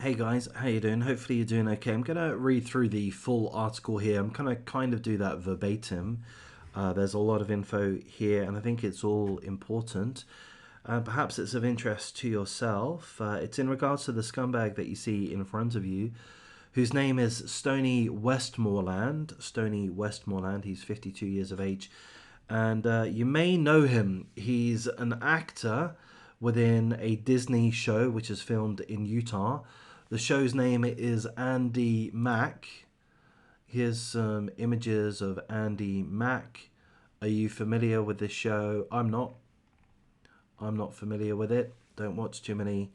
Hey guys, how you doing? Hopefully you're doing okay. I'm gonna read through the full article here. I'm gonna kind of do that verbatim. There's a lot of info here, and I think it's all important. Perhaps it's of interest to yourself. It's in regards to the scumbag that you see in front of you, whose name is Stoney Westmoreland. Stoney Westmoreland. He's 52 years of age, and you may know him. He's an actor within a Disney show which is filmed in Utah. The show's name is Andi Mack. Here's some images of Andi Mack. Are you familiar with this show? I'm not. I'm not familiar with it. Don't watch too many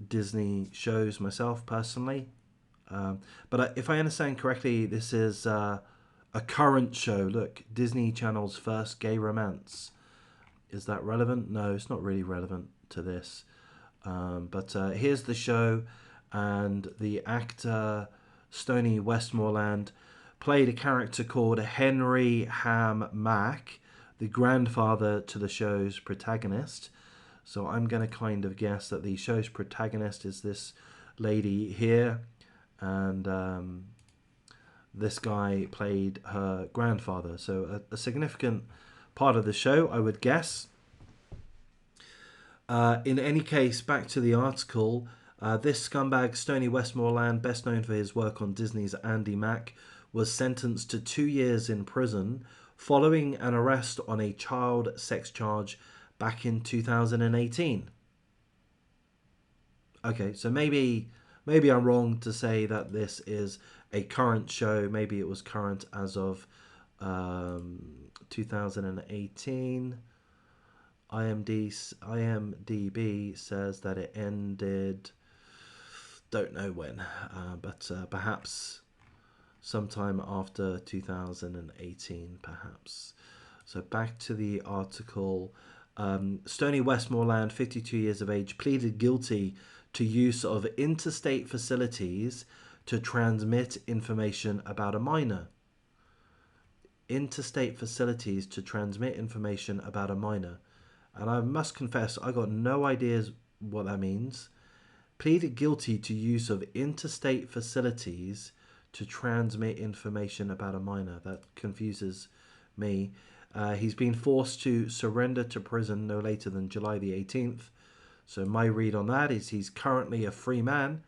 Disney shows myself personally. But if I understand correctly, this is a current show. Look, Disney Channel's first gay romance. Is that relevant? No, it's not really relevant to this. But here's the show, and the actor Stoney Westmoreland played a character called Henry Ham Mack, the grandfather to the show's protagonist. So I'm going to kind of guess that the show's protagonist is this lady here, and this guy played her grandfather. So a significant part of the show, I would guess. In any case, back to the article. This scumbag, Stoney Westmoreland, best known for his work on Disney's Andi Mack, was sentenced to 2 years in prison following an arrest on a child sex charge back in 2018. Okay, so maybe I'm wrong to say that this is a current show. Maybe it was current as of 2018. IMDb says that it ended, don't know when, but perhaps sometime after 2018, perhaps. So back to the article. Stoney Westmoreland, 52 years of age, pleaded guilty to use of interstate facilities to transmit information about a minor. Interstate facilities to transmit information about a minor. And I must confess, I got no ideas what that means. Pleaded guilty to use of interstate facilities to transmit information about a minor. That confuses me. He's been forced to surrender to prison no later than July the 18th. So my read on that is he's currently a free man,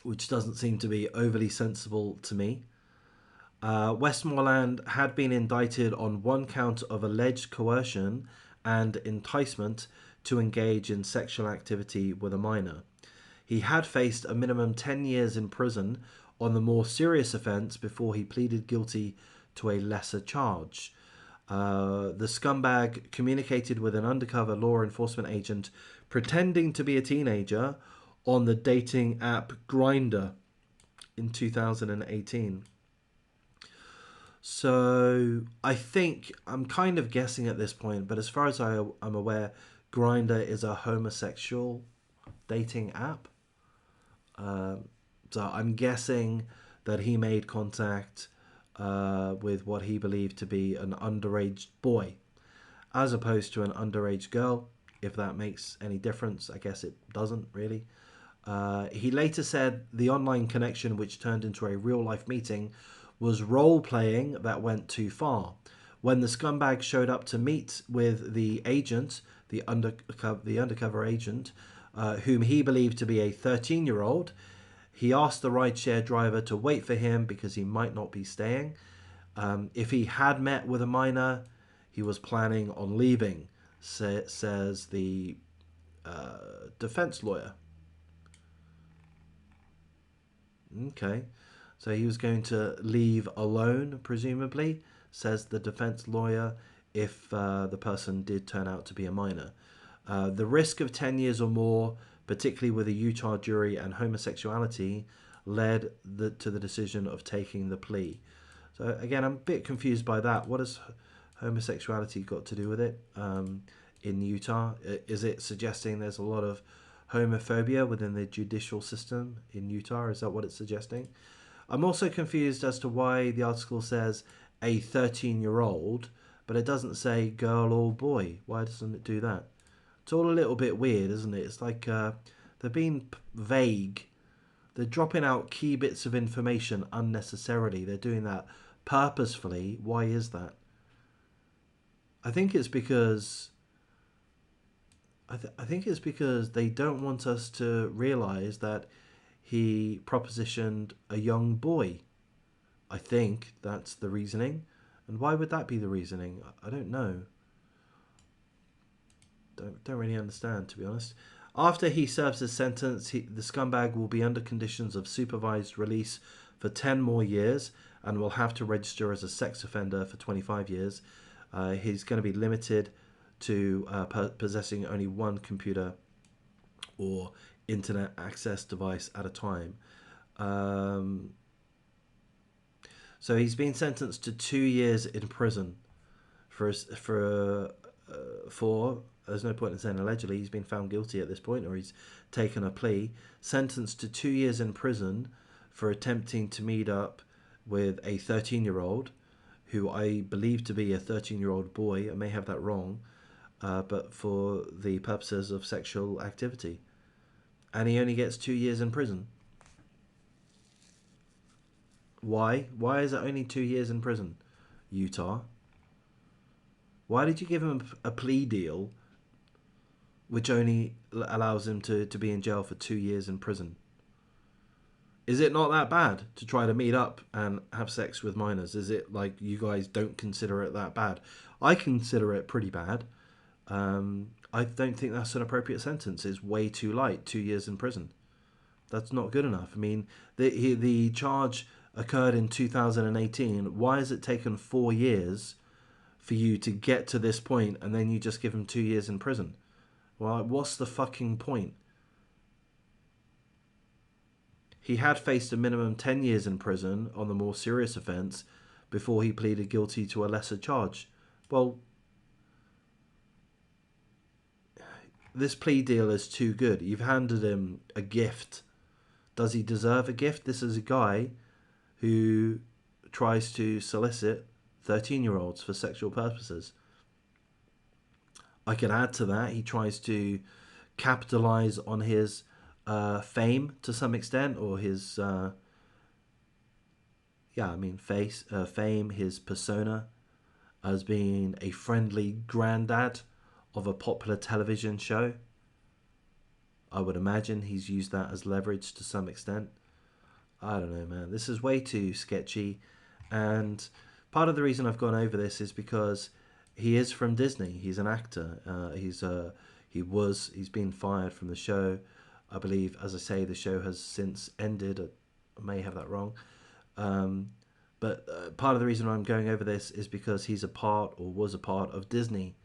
which doesn't seem to be overly sensible to me. Westmoreland had been indicted on one count of alleged coercion and enticement to engage in sexual activity with a minor. He had faced a minimum 10 years in prison on the more serious offence before he pleaded guilty to a lesser charge. The scumbag communicated with an undercover law enforcement agent pretending to be a teenager on the dating app Grindr in 2018. So I think I'm kind of guessing at this point, but as far as I'm aware, Grindr is a homosexual dating app. So I'm guessing that he made contact with what he believed to be an underage boy, as opposed to an underage girl. If that makes any difference, I guess it doesn't really. He later said the online connection, which turned into a real-life meeting, was role-playing that went too far. When the scumbag showed up to meet with the agent, the undercover agent, whom he believed to be a 13-year-old, he asked the rideshare driver to wait for him because he might not be staying. If he had met with a minor, he was planning on leaving, says the defense lawyer. Okay. So he was going to leave alone, presumably, says the defense lawyer, if the person did turn out to be a minor. The risk of 10 years or more, particularly with a Utah jury and homosexuality, led to the decision of taking the plea. So again, I'm a bit confused by that. What has homosexuality got to do with it in Utah? Is it suggesting there's a lot of homophobia within the judicial system in Utah? Is that what it's suggesting? I'm also confused as to why the article says a 13-year-old, but it doesn't say girl or boy. Why doesn't it do that? It's all a little bit weird, isn't it? It's like They're being vague. They're dropping out key bits of information unnecessarily. They're doing that purposefully. Why is that? I think it's because I think it's because they don't want us to realize that he propositioned a young boy. I think that's the reasoning. And why would that be the reasoning? I don't know. Don't really understand, to be honest. After he serves his sentence, the scumbag will be under conditions of supervised release for 10 more years and will have to register as a sex offender for 25 years. He's going to be limited to possessing only one computer or internet access device at a time. So he's been sentenced to 2 years in prison for there's no point in saying allegedly, he's been found guilty at this point, or he's taken a plea, sentenced to 2 years in prison for attempting to meet up with a 13-year-old, who I believe to be a 13-year-old boy. I may have that wrong, but for the purposes of sexual activity. And he only gets 2 years in prison. Why? Why is it only 2 years in prison, Utah? Why did you give him a plea deal which only allows him to be in jail for 2 years in prison? Is it not that bad to try to meet up and have sex with minors? Is it like you guys don't consider it that bad? I consider it pretty bad. I don't think that's an appropriate sentence. It's way too light, 2 years in prison. That's not good enough. I mean, the charge occurred in 2018. Why has it taken 4 years for you to get to this point, and then you just give him 2 years in prison? Well, what's the fucking point? He had faced a minimum 10 years in prison on the more serious offence before he pleaded guilty to a lesser charge. Well, this plea deal is too good. You've handed him a gift. Does he deserve a gift? This is a guy who tries to solicit 13-year-olds for sexual purposes. I could add to that, he tries to capitalize on his fame to some extent, or his fame, his persona as being a friendly granddad of a popular television show. I would imagine he's used that as leverage to some extent. I don't know, man. This is way too sketchy. And part of the reason I've gone over this is because he is from Disney. He's an actor. He's been fired from the show. I believe, as I say, the show has since ended. I may have that wrong. But part of the reason I'm going over this is because he's a part, or was a part, of Disney.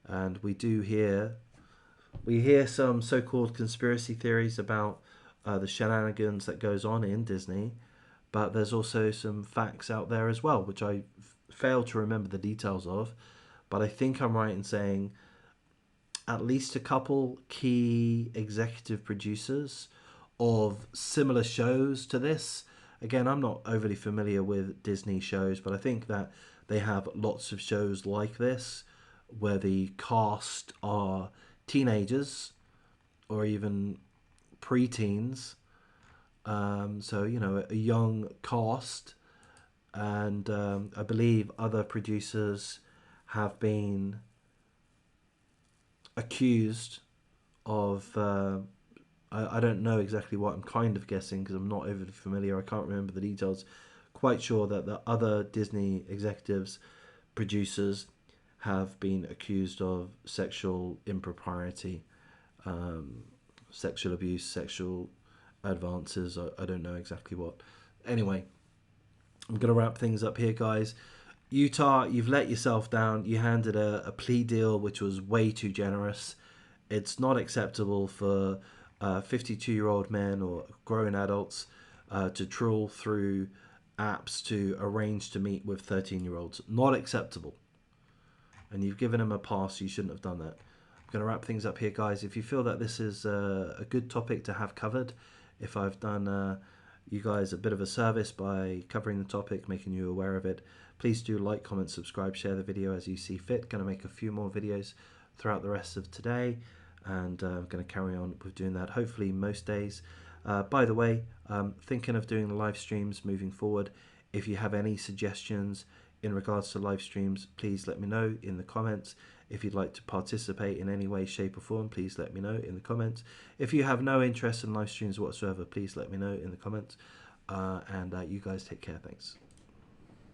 And we hear some so-called conspiracy theories about the shenanigans that goes on in Disney, but there's also some facts out there as well, which I fail to remember the details of, but I think I'm right in saying at least a couple key executive producers of similar shows to this. Again, I'm not overly familiar with Disney shows, but I think that they have lots of shows like this where the cast are teenagers or even preteens. So, you know, a young cast. And I believe other producers have been accused of... I don't know exactly what, I'm kind of guessing because I'm not overly familiar. I can't remember the details. Quite sure that the other Disney executives, producers, have been accused of sexual impropriety, sexual abuse, sexual advances. I don't know exactly what. Anyway, I'm going to wrap things up here, guys. Utah, you've let yourself down. You handed a plea deal which was way too generous. It's not acceptable for 52-year-old men or grown adults to trawl through apps to arrange to meet with 13-year-olds. Not acceptable. And you've given him a pass. You shouldn't have done that. I'm going to wrap things up here, guys. If you feel that this is a good topic to have covered, if I've done you guys a bit of a service by covering the topic, making you aware of it, please do like, comment, subscribe, share the video as you see fit. Going to make a few more videos throughout the rest of today. and I'm going to carry on with doing that, hopefully most days. By the way, thinking of doing the live streams moving forward. If you have any suggestions in regards to live streams, please let me know in the comments. If you'd like to participate in any way, shape or form, please let me know in the comments. If you have no interest in live streams whatsoever, please let me know in the comments. And you guys take care. Thanks.